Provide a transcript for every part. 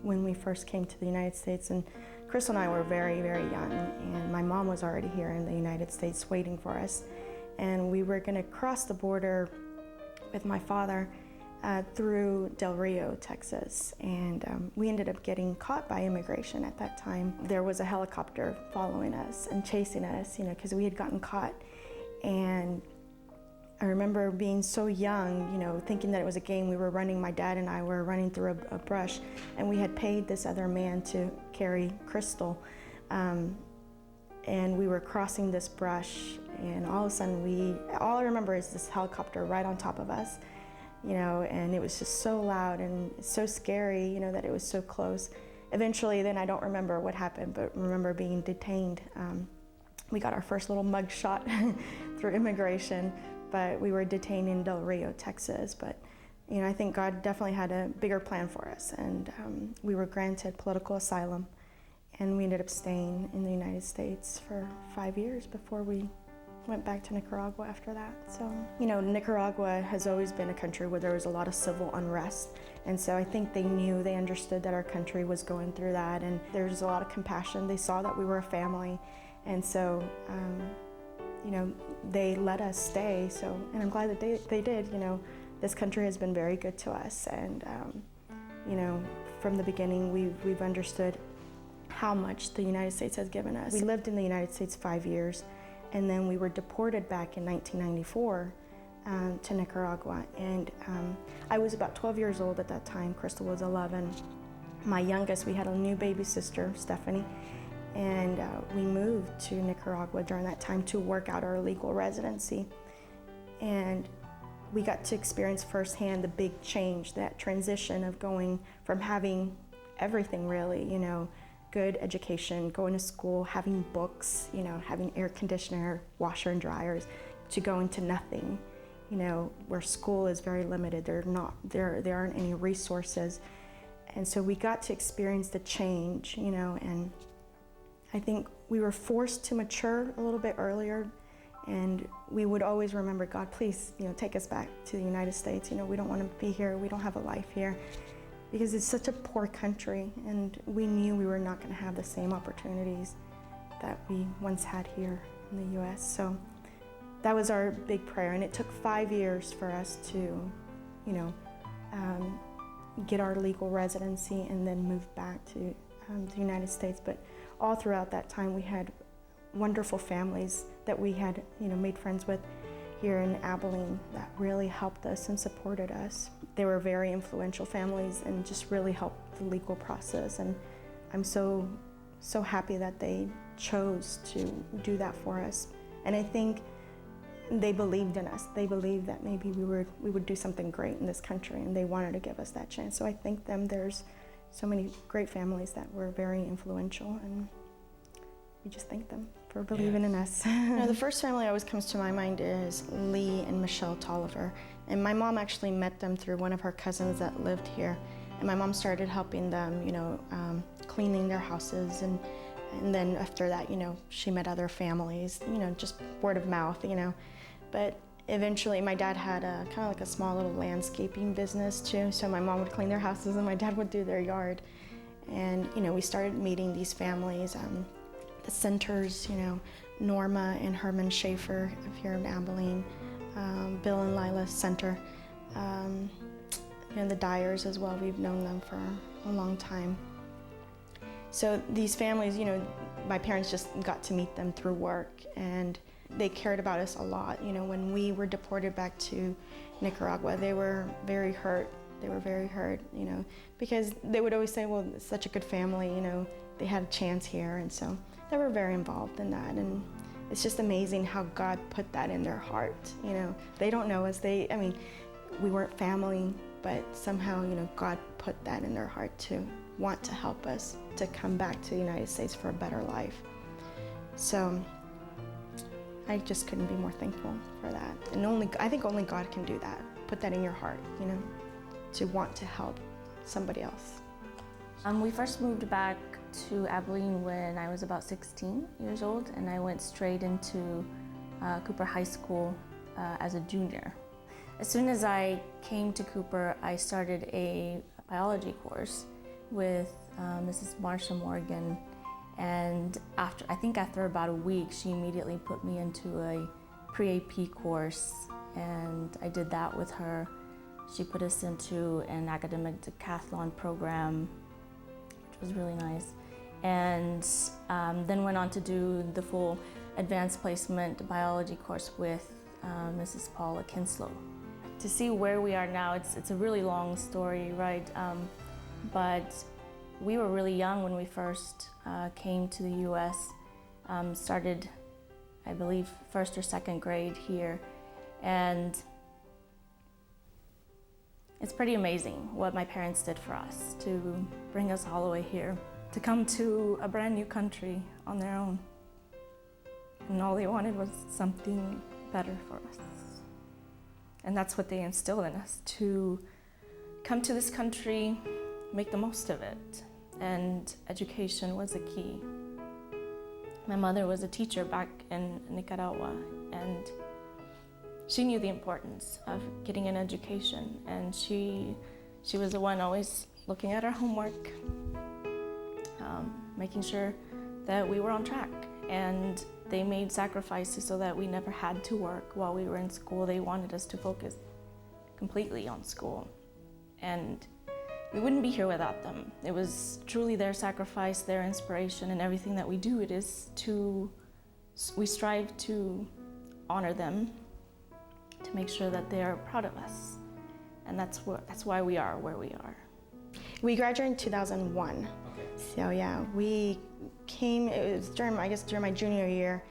when we first came to the United States, and Crystal and I were very, very young, and my mom was already here in the United States waiting for us. And we were gonna cross the border with my father through Del Rio, Texas, and we ended up getting caught by immigration at that time. There was a helicopter following us and chasing us, because we had gotten caught. And I remember being so young, thinking that it was a game. We were running, my dad and I were running through a brush, and we had paid this other man to carry Crystal. And we were crossing this brush, and all of a sudden all I remember is this helicopter right on top of us, and it was just so loud and so scary, that it was so close. Eventually, then I don't remember what happened, but remember being detained. We got our first little mug shot through immigration, but we were detained in Del Rio, Texas. But I think God definitely had a bigger plan for us, and we were granted political asylum, and we ended up staying in the United States for 5 years before we went back to Nicaragua after that. So, Nicaragua has always been a country where there was a lot of civil unrest, and so I think they understood that our country was going through that, and there's a lot of compassion. They saw that we were a family, and so they let us stay. So, and I'm glad that they did. This country has been very good to us, and from the beginning we've understood how much the United States has given us. We lived in the United States 5 years, and then we were deported back in 1994 to Nicaragua. And I was about 12 years old at that time. Crystal was 11. My youngest, we had a new baby sister, Stephanie, and we moved to Nicaragua during that time to work out our legal residency. And we got to experience firsthand the big change, that transition of going from having everything really, good education, going to school, having books, having air conditioner, washer and dryers, to going to nothing, where school is very limited. There aren't any resources. And so we got to experience the change, and I think we were forced to mature a little bit earlier, and we would always remember, God, please, take us back to the United States. We don't want to be here. We don't have a life here, because it's such a poor country, and we knew we were not going to have the same opportunities that we once had here in the U.S. So that was our big prayer, and it took 5 years for us to, get our legal residency and then move back to the United States. But all throughout that time, we had wonderful families that we had, made friends with here in Abilene that really helped us and supported us. They were very influential families and just really helped the legal process. And I'm so happy that they chose to do that for us. And I think they believed in us. They believed that maybe we would do something great in this country, and they wanted to give us that chance. So I thank them. There's so many great families that were very influential, and we just thank them for believing in us. The first family always comes to my mind is Lee and Michelle Tolliver. And my mom actually met them through one of her cousins that lived here. And my mom started helping them, cleaning their houses. And then after that, she met other families, just word of mouth, But eventually my dad had kind of like a small little landscaping business too. So my mom would clean their houses and my dad would do their yard. And, we started meeting these families. The Centers, Norma and Herman Schaefer here in Abilene, Bill and Lila Center, the Dyers as well. We've known them for a long time. So these families, my parents just got to meet them through work, and they cared about us a lot. When we were deported back to Nicaragua, they were very hurt. They were very hurt, because they would always say, well, it's such a good family, they had a chance here, and so they were very involved in that. And it's just amazing how God put that in their heart. They don't know us. We weren't family, but somehow, God put that in their heart to want to help us to come back to the United States for a better life. So I just couldn't be more thankful for that. And I think only God can do that, put that in your heart, to want to help somebody else. We first moved back to Abilene when I was about 16 years old, and I went straight into Cooper High School as a junior. As soon as I came to Cooper, I started a biology course, with Mrs. Marsha Morgan, and after about a week, she immediately put me into a pre-AP course, and I did that with her. She put us into an academic decathlon program, which was really nice, and then went on to do the full advanced placement biology course with Mrs. Paula Kinslow. To see where we are now, it's a really long story, right? But we were really young when we first came to the U.S. Started, I believe, first or second grade here, and it's pretty amazing what my parents did for us to bring us all the way here, to come to a brand new country on their own. And all they wanted was something better for us. And that's what they instilled in us, to come to this country, make the most of it. And education was the key. My mother was a teacher back in Nicaragua, and she knew the importance of getting an education, and she was the one always looking at our homework, making sure that we were on track. And they made sacrifices so that we never had to work while we were in school. They wanted us to focus completely on school, and we wouldn't be here without them. It was truly their sacrifice, their inspiration, and everything that we do, we strive to honor them, to make sure that they are proud of us. And that's why we are where we are. We graduated in 2001. Okay. So yeah, we came, it was during my junior year,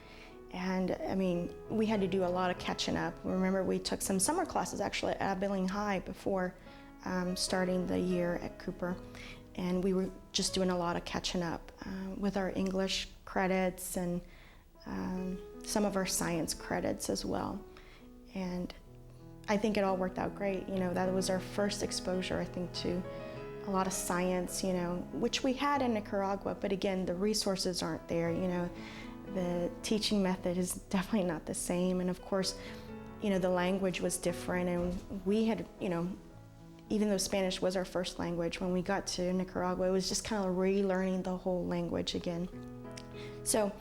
and I mean, we had to do a lot of catching up. Remember, we took some summer classes actually at Abilene High before starting the year at Cooper, and we were just doing a lot of catching up with our English credits and some of our science credits as well. And I think it all worked out great. You know, that was our first exposure, I think, to a lot of science, you know, which we had in Nicaragua, but again, the resources aren't there, you know. The teaching method is definitely not the same, and of course, you know, the language was different, and we had, you know, even though Spanish was our first language, when we got to Nicaragua, it was just kind of relearning the whole language again. So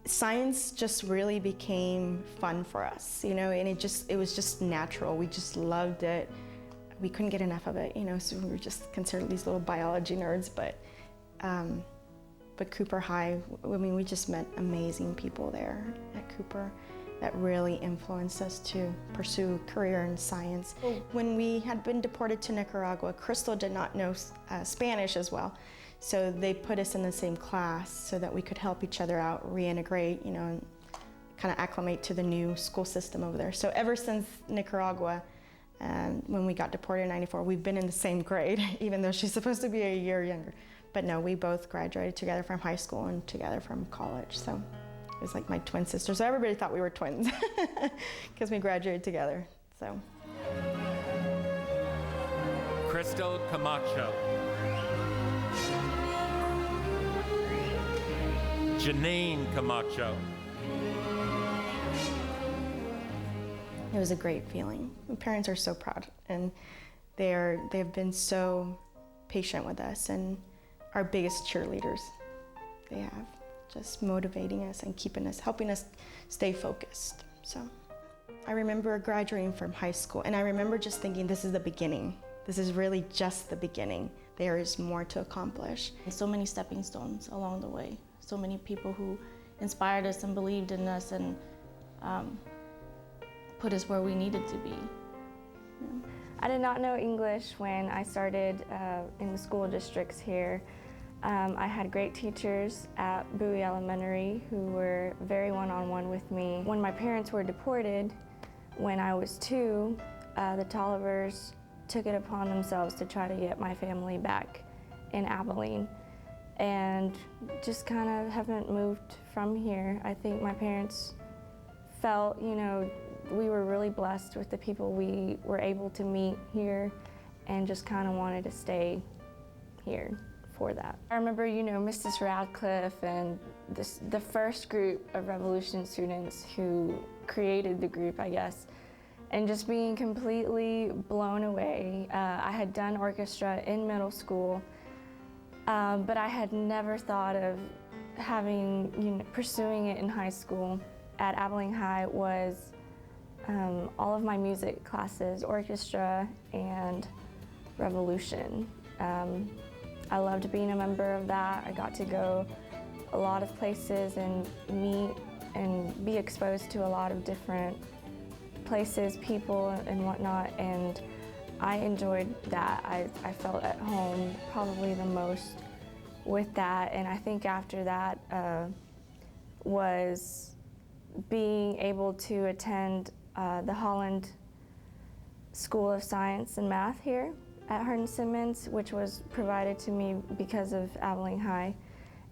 science just really became fun for us, you know, and it was just natural. We just loved it. We couldn't get enough of it, you know, so we were just considered these little biology nerds, but Cooper High, I mean, we just met amazing people there at Cooper that really influenced us to pursue a career in science. When we had been deported to Nicaragua, Crystal did not know Spanish as well, so they put us in the same class so that we could help each other out, reintegrate, you know, and kind of acclimate to the new school system over there. So ever since Nicaragua, when we got deported in '94, we've been in the same grade, even though she's supposed to be a year younger. But no, we both graduated together from high school and together from college. So it was like my twin sister. So everybody thought we were twins because we graduated together. So. Crystal Camacho. Janine Camacho. It was a great feeling. My parents are so proud, and they've been so patient with us, and our biggest cheerleaders they have, just motivating us and helping us stay focused. So I remember graduating from high school, and I remember just thinking, this is the beginning. This is really just the beginning. There is more to accomplish. And so many stepping stones along the way. So many people who inspired us and believed in us and put us where we needed to be. I did not know English when I started in the school districts here. I had great teachers at Bowie Elementary who were very one-on-one with me. When my parents were deported, when I was 2, the Tollivers took it upon themselves to try to get my family back in Abilene, and just kind of haven't moved from here. I think my parents felt, you know, we were really blessed with the people we were able to meet here, and just kind of wanted to stay here for that. I remember, you know, Mrs. Radcliffe and the first group of Revolution students who created the group, I guess, and just being completely blown away. I had done orchestra in middle school, but I had never thought of pursuing it in high school. At Abilene High was all of my music classes, orchestra and revolution. I loved being a member of that. I got to go a lot of places and meet and be exposed to a lot of different places, people and whatnot, and I enjoyed that. I felt at home probably the most with that, and I think after that was being able to attend the Holland School of Science and Math here at Hardin-Simmons, which was provided to me because of Abilene High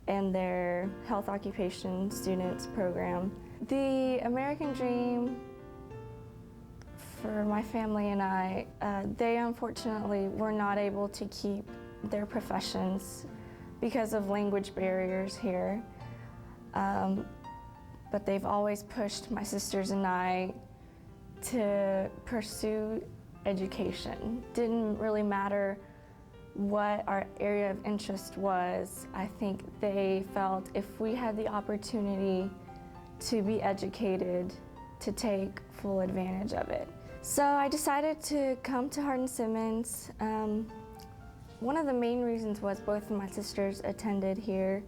and their health occupation students program. The American dream for my family and I, they unfortunately were not able to keep their professions because of language barriers here. But they've always pushed my sisters and I to pursue education. Didn't really matter what our area of interest was. I think they felt if we had the opportunity to be educated, to take full advantage of it. So I decided to come to Hardin-Simmons. One of the main reasons was both of my sisters attended here,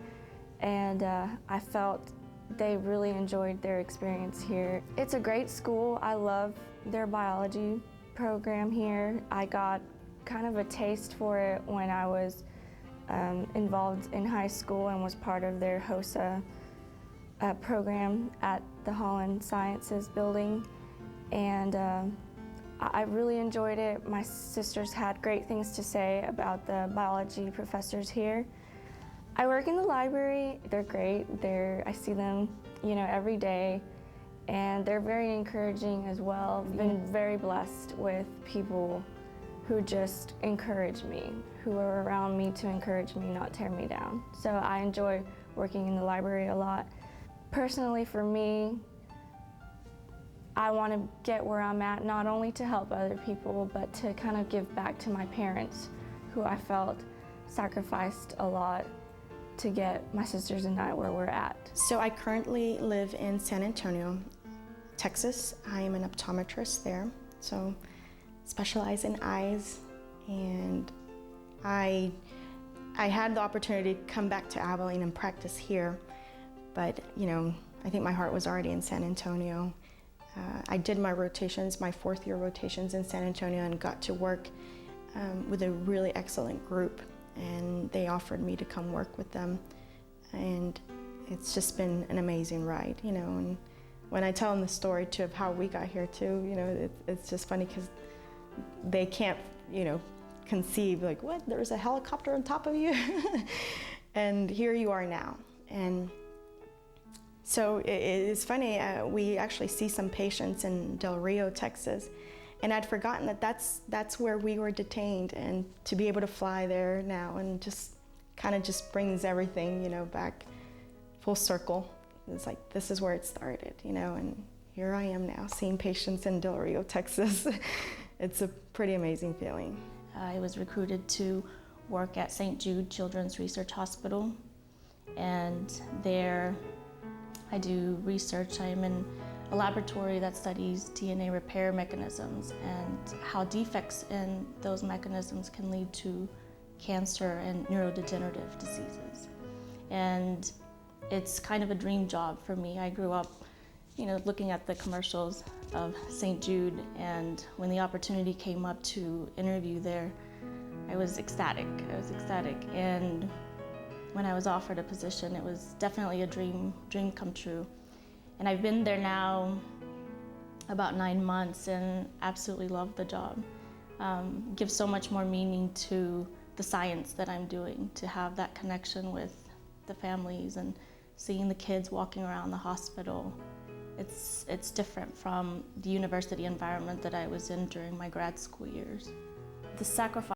and I felt they really enjoyed their experience here. It's a great school. I love their biology program here. I got kind of a taste for it when I was involved in high school and was part of their HOSA program at the Holland Sciences building, and I really enjoyed it. My sisters had great things to say about the biology professors here. I work in the library. They're great. I see them, every day, and they're very encouraging as well. I've been very blessed with people who just encourage me, who are around me to encourage me, not tear me down. So I enjoy working in the library a lot. Personally, for me, I want to get where I'm at, not only to help other people, but to kind of give back to my parents, who I felt sacrificed a lot to get my sisters and I where we're at. So I currently live in San Antonio, Texas. I am an optometrist there, so specialize in eyes, and I had the opportunity to come back to Abilene and practice here, but I think my heart was already in San Antonio. I did my rotations, my fourth year rotations in San Antonio, and got to work with a really excellent group, and they offered me to come work with them, and it's just been an amazing ride, and when I tell them the story too of how we got here too, it's just funny because they can't, conceive like, what, there's a helicopter on top of you? And here you are now. And so it's funny, we actually see some patients in Del Rio, Texas, and I'd forgotten that that's where we were detained, and to be able to fly there now and just kind of just brings everything, back full circle. It's like, this is where it started, and here I am now seeing patients in Del Rio, Texas. It's a pretty amazing feeling. I was recruited to work at St. Jude Children's Research Hospital, and there I do research. I'm in a laboratory that studies DNA repair mechanisms and how defects in those mechanisms can lead to cancer and neurodegenerative diseases. And it's kind of a dream job for me. I grew up, looking at the commercials of St. Jude, and when the opportunity came up to interview there, I was ecstatic. And when I was offered a position, it was definitely a dream come true. And I've been there now about 9 months and absolutely love the job. Gives so much more meaning to the science that I'm doing, to have that connection with the families and seeing the kids walking around the hospital. It's different from the university environment that I was in during my grad school years. The sacrifice